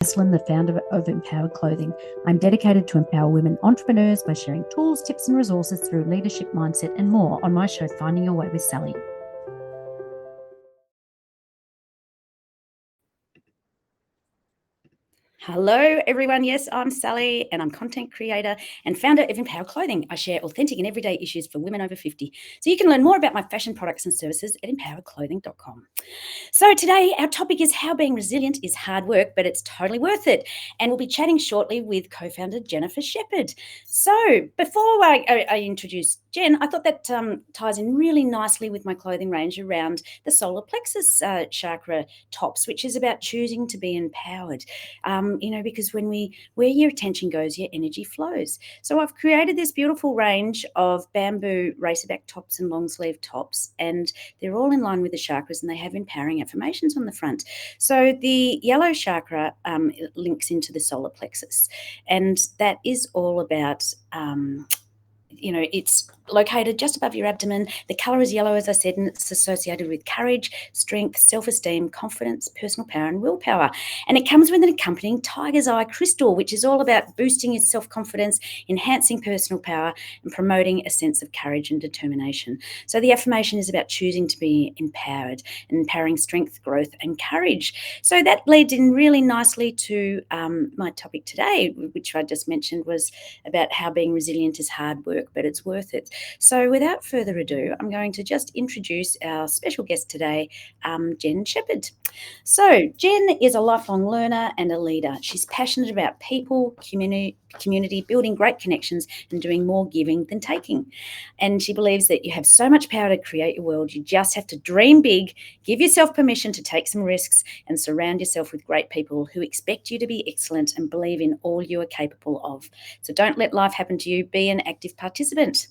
Esslin, the founder of Empowered Clothing. I'm dedicated to empower women entrepreneurs by sharing tools, tips, and resources through leadership, mindset, and more on my show, Finding Your Way with Sally. Hello, everyone. Yes, I'm Sally, and I'm content creator and founder of Empowered Clothing. I share authentic and everyday issues for women over 50. So you can learn more about my fashion products and services at empoweredclothing.com. So today our topic is how being resilient is hard work, but it's totally worth it. And we'll be chatting shortly with co-founder Jennifer Shepherd. So before I introduce Jen, I thought that ties in really nicely with my clothing range around the solar plexus chakra tops, which is about choosing to be empowered. Because where your attention goes, your energy flows. So I've created this beautiful range of bamboo racerback tops and long sleeve tops, and they're all in line with the chakras, and they have empowering affirmations on the front. So the yellow chakra links into the solar plexus, and that is all about it's located just above your abdomen. The color is yellow, as I said, and it's associated with courage, strength, self-esteem, confidence, personal power, and willpower. And it comes with an accompanying tiger's eye crystal, which is all about boosting your self-confidence, enhancing personal power, and promoting a sense of courage and determination. So the affirmation is about choosing to be empowered and empowering strength, growth, and courage. So that leads in really nicely to my topic today, which I just mentioned was about how being resilient is hard work, but it's worth it. So without further ado, I'm going to just introduce our special guest today, Jenn Shepherd. So Jenn is a lifelong learner and a leader. She's passionate about people, community, building great connections, and doing more giving than taking. And she believes that you have so much power to create your world. You just have to dream big, give yourself permission to take some risks, and surround yourself with great people who expect you to be excellent and believe in all you are capable of. So don't let life happen to you. Be an active participant.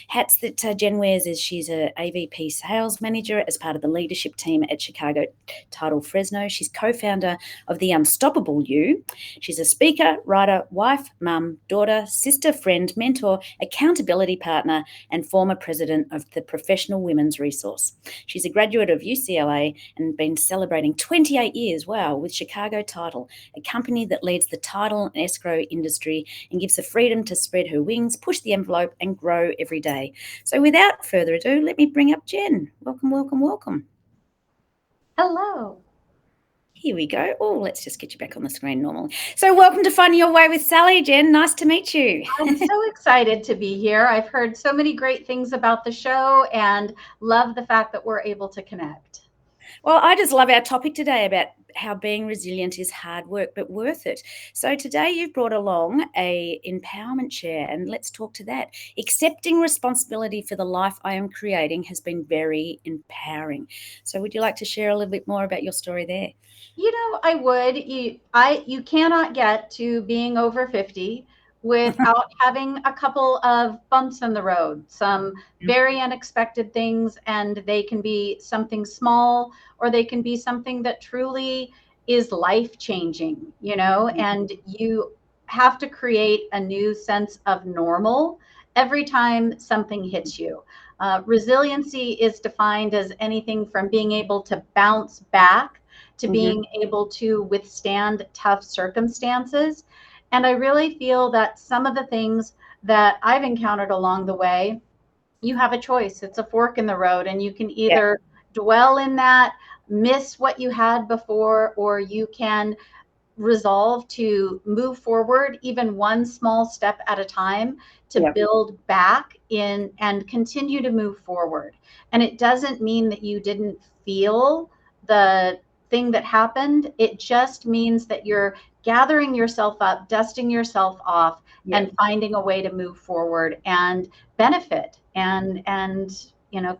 Hats that Jenn wears is she's a AVP sales manager as part of the leadership team at Chicago title Fresno. She's co-founder of The Unstoppable You. She's a speaker, writer, wife, mum, daughter, sister, friend, mentor, accountability partner, and former president of the Professional Women's Resource. She's a graduate of UCLA and been celebrating 28 years, wow, with Chicago Title, a company that leads the title and escrow industry and gives her freedom to spread her wings, push the envelope, and grow every day. So without further ado, let me bring up Jenn. Welcome, welcome, welcome. Hello. Here we go. Oh, let's just get you back on the screen normally. So welcome to Finding Your Way with Sally, Jenn. Nice to meet you. I'm so excited to be here. I've heard so many great things about the show and love the fact that we're able to connect. Well, I just love our topic today about how being resilient is hard work, but worth it. So today you've brought along a empowerment chair, and let's talk to that. Accepting responsibility for the life I am creating has been very empowering. So would you like to share a little bit more about your story there? I would. You cannot get to being over 50 without having a couple of bumps in the road, some very unexpected things, and they can be something small or they can be something that truly is life-changing, and you have to create a new sense of normal every time something hits you. Resiliency is defined as anything from being able to bounce back to being able to withstand tough circumstances. And I really feel that some of the things that I've encountered along the way, you have a choice. It's a fork in the road, and you can either dwell in that, miss what you had before, or you can resolve to move forward even one small step at a time to build back in and continue to move forward. And it doesn't mean that you didn't feel the thing that happened. It just means that you're gathering yourself up, dusting yourself off, and finding a way to move forward and benefit and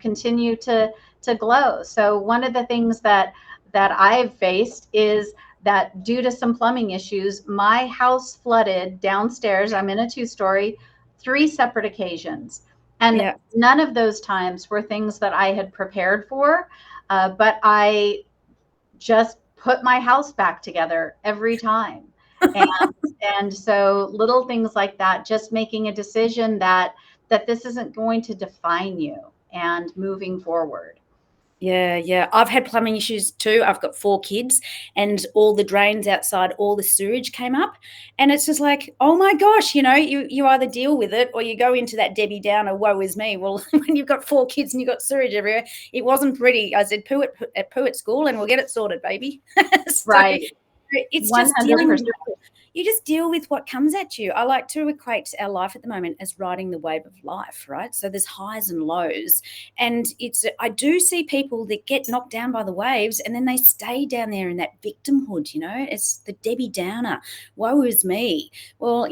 continue to glow. So one of the things that I've faced is that due to some plumbing issues, my house flooded downstairs. I'm in a 2-story, 3 separate occasions. And none of those times were things that I had prepared for, but I just put my house back together every time. And so little things like that, just making a decision that this isn't going to define you and moving forward. Yeah. I've had plumbing issues too. I've got 4 kids, and all the drains outside, all the sewage came up. And it's just like, oh my gosh, you either deal with it or you go into that Debbie Downer, woe is me. Well, when you've got 4 kids and you've got sewage everywhere, it wasn't pretty. I said, poo at school and we'll get it sorted, baby. So Right. it's just dealing with 100%. you just deal with what comes at you. I like to equate our life at the moment as riding the wave of life, right? So there's highs and lows. And I do see people that get knocked down by the waves and then they stay down there in that victimhood, it's the Debbie Downer. Woe is me. Well,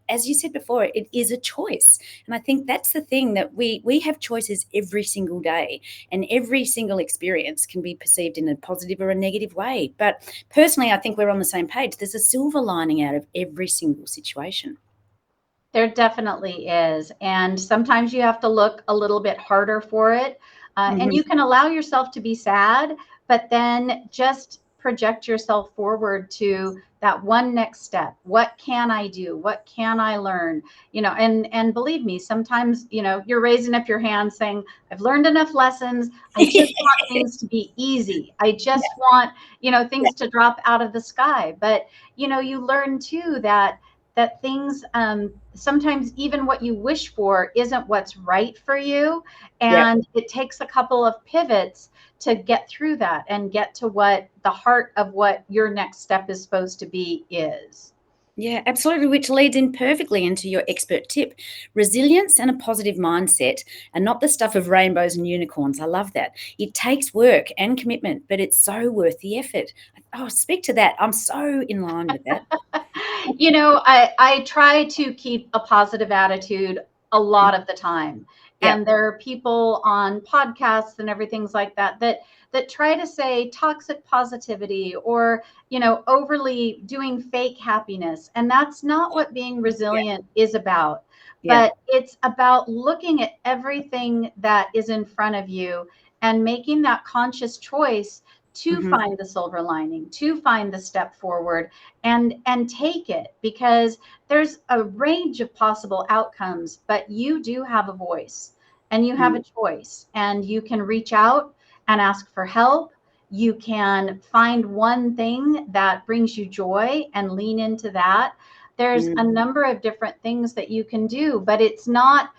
as you said before, it is a choice. And I think that's the thing, that we have choices every single day, and every single experience can be perceived in a positive or a negative way. But personally, I think we're on the same page. There's a silver lining out of every single situation. There definitely is. And sometimes you have to look a little bit harder for it. And you can allow yourself to be sad, but then just project yourself forward to that one next step. What can I do? What can I learn? And believe me, sometimes, you're raising up your hand saying, I've learned enough lessons. I just want things to be easy. I just want, things to drop out of the sky. But, you learn too that things, sometimes even what you wish for isn't what's right for you. Yep. And it takes a couple of pivots to get through that and get to what the heart of what your next step is supposed to be is. Yeah, absolutely, which leads in perfectly into your expert tip. Resilience and a positive mindset are not the stuff of rainbows and unicorns. I love that. It takes work and commitment, but it's so worth the effort. Oh, speak to that. I'm so in line with that. I try to keep a positive attitude a lot of the time. Yeah. And there are people on podcasts and everything like that try to say toxic positivity or, overly doing fake happiness. And that's not what being resilient is about. Yeah. But it's about looking at everything that is in front of you and making that conscious choice to Mhm. find the silver lining, to find the step forward and take it, because there's a range of possible outcomes, but you do have a voice and you have a Mm. choice, and you can reach out and ask for help. You can find one thing that brings you joy and lean into that. There's Mm. a number of different things that you can do, but it's not,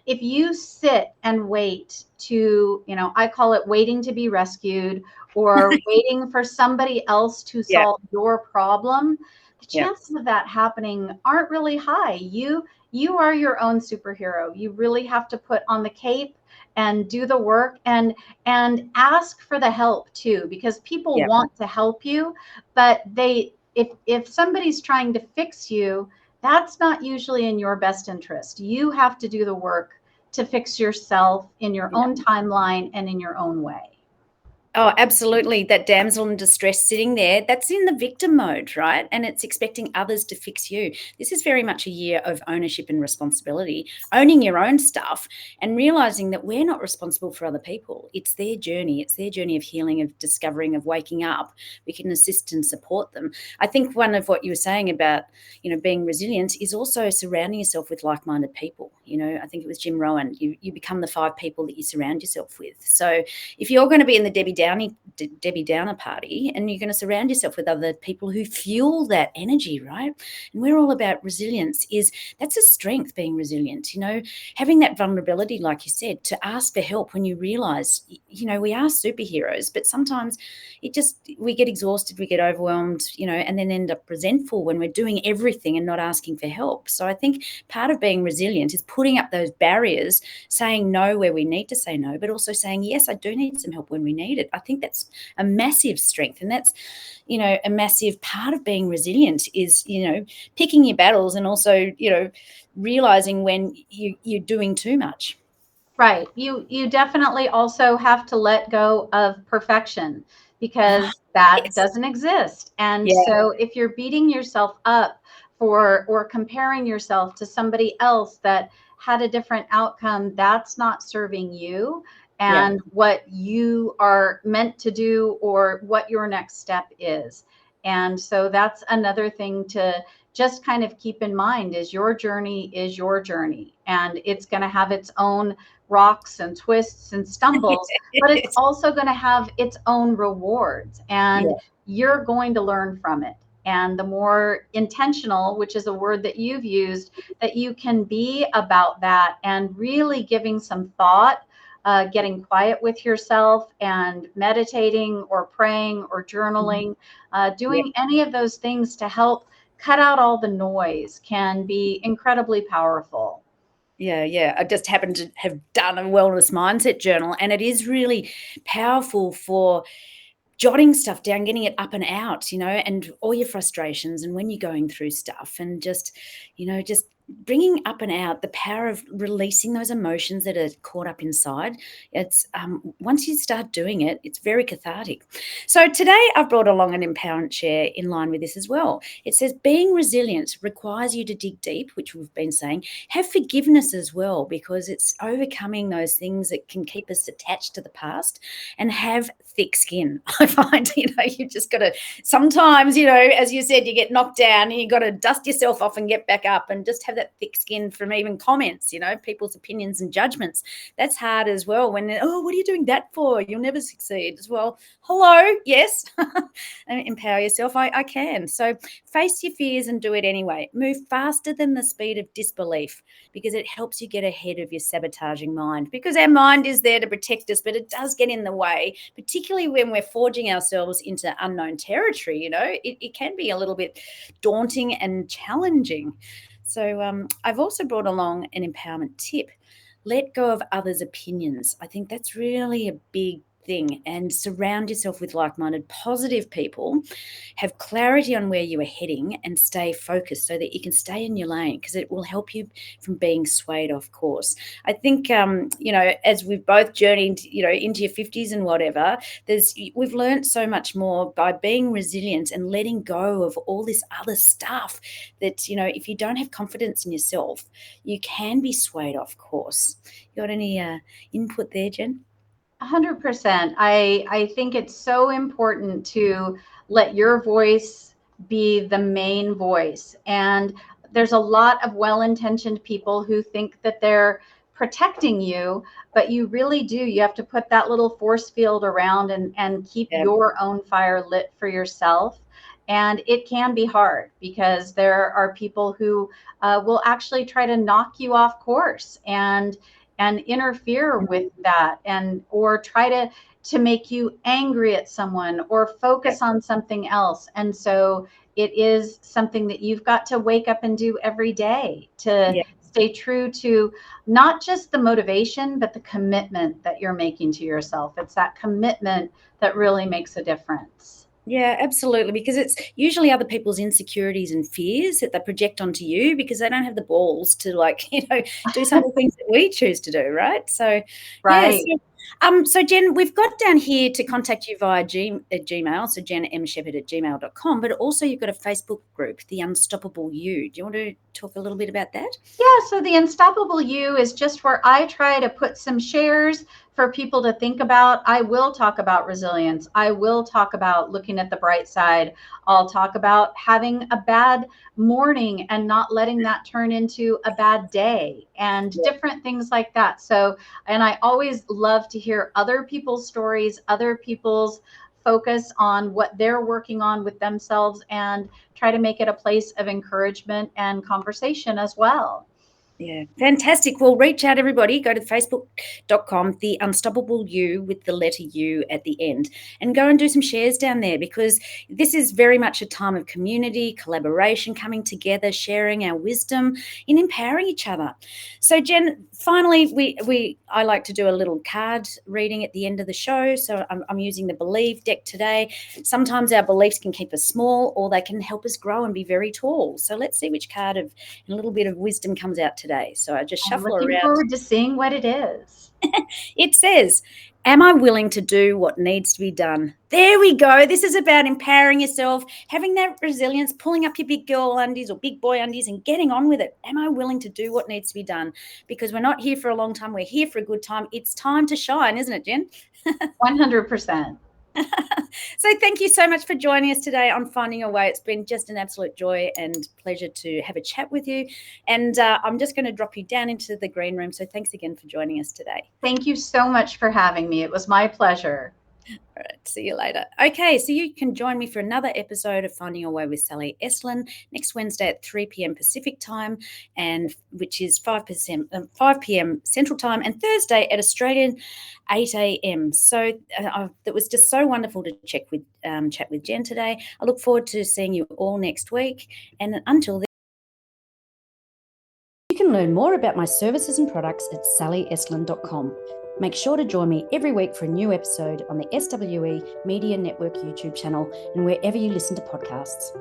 if you sit and wait to, I call it waiting to be rescued or waiting for somebody else to Yeah. solve your problem, the Yeah. chances of that happening aren't really high. You are your own superhero. You really have to put on the cape and do the work and ask for the help too, because people Yeah. want to help you, but if somebody's trying to fix you, that's not usually in your best interest. You have to do the work to fix yourself in your Yeah. own timeline and in your own way. Oh, absolutely. That damsel in distress sitting there, that's in the victim mode, right? And it's expecting others to fix you. This is very much a year of ownership and responsibility, owning your own stuff and realizing that we're not responsible for other people. It's their journey. It's their journey of healing, of discovering, of waking up. We can assist and support them. I think one of what you were saying about, being resilient is also surrounding yourself with like-minded people. I think it was Jim Rohn, you become the 5 people that you surround yourself with. So if you're going to be in the Debbie Downer party, and you're going to surround yourself with other people who fuel that energy, right? And we're all about resilience. That's a strength, being resilient, having that vulnerability, like you said, to ask for help when you realize, we are superheroes, but sometimes we get exhausted, we get overwhelmed, and then end up resentful when we're doing everything and not asking for help. So I think part of being resilient is putting up those barriers, saying no where we need to say no, but also saying, yes, I do need some help when we need it. I think that's a massive strength. And that's, a massive part of being resilient is, picking your battles and also, realizing when you're doing too much. Right. You definitely also have to let go of perfection, Ah, because that yes. doesn't exist. And Yeah. so if you're beating yourself up for or comparing yourself to somebody else that had a different outcome, that's not serving you Yeah. and what you are meant to do or what your next step is. And so that's another thing just kind of keep in mind is your journey is your journey, and it's going to have its own rocks and twists and stumbles, but it's also going to have its own rewards, and you're going to learn from it. And the more intentional, which is a word that you've used, that you can be about that and really giving some thought, getting quiet with yourself and meditating or praying or journaling, doing any of those things to help cut out all the noise can be incredibly powerful. Yeah. I just happen to have done a wellness mindset journal, and it is really powerful for jotting stuff down, getting it up and out, and all your frustrations and when you're going through stuff, and just bringing up and out the power of releasing those emotions that are caught up inside. It's once you start doing it, it's very cathartic. So today I've brought along an empowerment share in line with this as well. It says being resilient requires you to dig deep, which we've been saying, have forgiveness as well, because it's overcoming those things that can keep us attached to the past, and have thick skin. I find, you've just got to sometimes, as you said, you get knocked down and you got to dust yourself off and get back up, and just have that thick skin from even comments, people's opinions and judgments. That's hard as well when, what are you doing that for? You'll never succeed. As well, hello, yes. Empower yourself. I can. So face your fears and do it anyway. Move faster than the speed of disbelief, because it helps you get ahead of your sabotaging mind, because our mind is there to protect us, but it does get in the way, particularly when we're forging ourselves into unknown territory. It can be a little bit daunting and challenging. So I've also brought along an empowerment tip. Let go of others' opinions. I think that's really a big thing, and surround yourself with like-minded, positive people. Have clarity on where you are heading and stay focused so that you can stay in your lane, because it will help you from being swayed off course. I think, as we've both journeyed, into your 50s and whatever, we've learned so much more by being resilient and letting go of all this other stuff that, if you don't have confidence in yourself, you can be swayed off course. You got any input there, Jen? 100%. I think it's so important to let your voice be the main voice. And there's a lot of well-intentioned people who think that they're protecting you, but you really do. You have to put that little force field around and keep your own fire lit for yourself. And it can be hard, because there are people who will actually try to knock you off course and interfere with that, or try to make you angry at someone or focus on something else. And so it is something that you've got to wake up and do every day to stay true to not just the motivation, but the commitment that you're making to yourself. It's that commitment that really makes a difference. Yeah, absolutely, because it's usually other people's insecurities and fears that they project onto you, because they don't have the balls to do some of the things that we choose to do, right? So, right. So Jen, we've got down here to contact you via Gmail, so jennmshepherd@gmail.com, but also you've got a Facebook group, The Unstoppable You. Do you want to talk a little bit about that? Yeah, so The Unstoppable You is just where I try to put some shares for people to think about. I will talk about resilience. I will talk about looking at the bright side. I'll talk about having a bad morning and not letting that turn into a bad day, and different things like that. So, and I always love to hear other people's stories, other people's focus on what they're working on with themselves, and try to make it a place of encouragement and conversation as well. Yeah, fantastic. Well, reach out, everybody. Go to facebook.com, The Unstoppable You, with the letter U at the end, and go and do some shares down there, because this is very much a time of community, collaboration, coming together, sharing our wisdom in empowering each other. So, Jen, finally, I like to do a little card reading at the end of the show. So I'm using the Believe deck today. Sometimes our beliefs can keep us small, or they can help us grow and be very tall. So let's see which card of a little bit of wisdom comes out today. So I just shuffle I'm looking around. forward to seeing what it is. It says, am I willing to do what needs to be done? There we go. This is about empowering yourself, having that resilience, pulling up your big girl undies or big boy undies and getting on with it. Am I willing to do what needs to be done? Because we're not here for a long time. We're here for a good time. It's time to shine, isn't it, Jen? 100%. So thank you so much for joining us today on Finding Your Way. It's been just an absolute joy and pleasure to have a chat with you. And I'm just going to drop you down into the green room. So thanks again for joining us today. Thank you so much for having me. It was my pleasure. All right, see you later. Okay, so you can join me for another episode of Finding Your Way with Sally Estlin next Wednesday at 3 p.m. Pacific time, and which is 5 p.m. Central time, and Thursday at Australian 8 a.m. So it was just so wonderful to chat with Jenn today. I look forward to seeing you all next week, and until then. You can learn more about my services and products at sallyestlin.com. Make sure to join me every week for a new episode on the SWE Media Network YouTube channel and wherever you listen to podcasts.